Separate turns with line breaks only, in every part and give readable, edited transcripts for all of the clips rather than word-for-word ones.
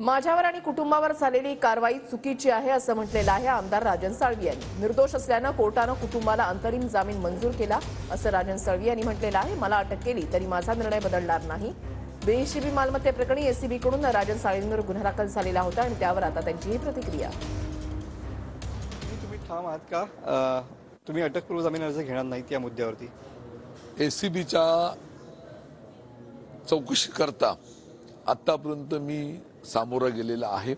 माझ्यावर आणि कुटुंबावर झालेली कारवाई चुकीची आहे असं म्हटलेलं आहे आमदार राजन साळवी यांनी। निर्दोष असल्यानं कोर्टानं कुटुंबाला अंतरिम जामीन मंजूर केला असं राजन साळवी यांनी म्हटलेलं आहे। मला अटक केली तरी माझा निर्णय बदलणार नाही। बेहिशेबी मालमत्तेप्रकरणी एसीबीकडून राजन साळवींवर गुन्हा दाखल झालेला होता आणि त्यावर आता त्यांची ही प्रतिक्रिया।
तुम्ही ठाम आहात का तुम्ही अटकपूर्व जामीन अर्ज घेणार नाहीत या मुद्द्यावरती?
एसीबीच्या चौकशी करता आतापर्यंत मी सामोरा गेलेला आहे।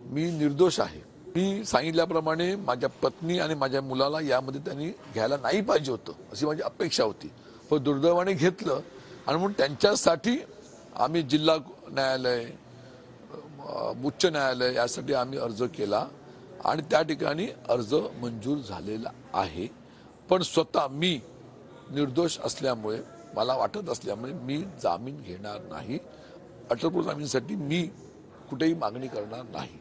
मी निर्दोष आहे। मी सांगितल्याप्रमाणे माझ्या पत्नी आणि माझ्या मुलाला यामध्ये त्यांनी घ्यायला नाही पाहिजे होतं अशी माझी अपेक्षा होती, पण दुर्दैवाने घेतलं आणि म्हणून त्यांच्यासाठी आम्ही जिल्हा न्यायालय, उच्च न्यायालय यासाठी आम्ही अर्ज केला आणि त्या ठिकाणी अर्ज मंजूर झालेला आहे। पण स्वतः मी निर्दोष असल्यामुळे मला वाटत असल्यामुळे मी जामीन घेणार नाही। अटकपूर्व जामीनसाठी मी कुठेही मागणी करणार नाही।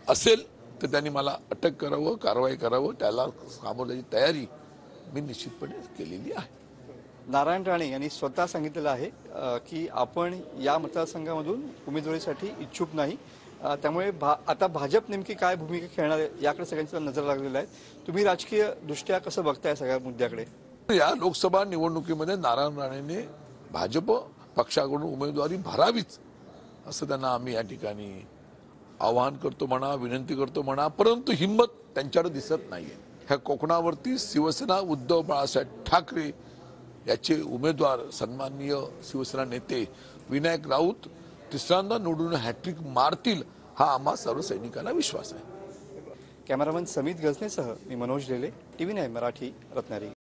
असेल तर त्यांनी मला अटक करावं, कारवाई करावं, त्याला सामोरं जायची तयारी मी निश्चितपणे केलेली आहे।
नारायण राणे यांनी स्वतः सांगितलेलं आहे की आपण या मतदारसंघामधून उमेदवारीसाठी इच्छुक नाही, त्यामुळे आता भाजप नेमकी काय भूमिका खेळणार आहे याकडे सगळ्यांची नजर लागलेली आहे। तुम्ही राजकीय दृष्ट्या कसं बघताय सगळ्या मुद्द्याकडे?
या लोकसभा निवडणुकीमध्ये नारायण राणेने भाजप पक्षाकडून उमेदवारी भरावीच असं त्यांना आम्ही या ठिकाणी आवाहन करतो म्हणा, विनंती करतो म्हणा, परंतु हिंमत त्यांच्याकडे दिसत नाहीये। ह्या कोकणावरती शिवसेना उद्धव बाळासाहेब ठाकरे याचे उमेदवार सन्माननीय शिवसेना नेते विनायक राऊत तिसऱ्यांदा निवडून हॅट्रिक मारतील हा आम्हा सर्व सैनिकांना विश्वास आहे।
कॅमेरामन समित गजनेसह मी मनोज लेले, TV9 मराठी, रत्नागिरी।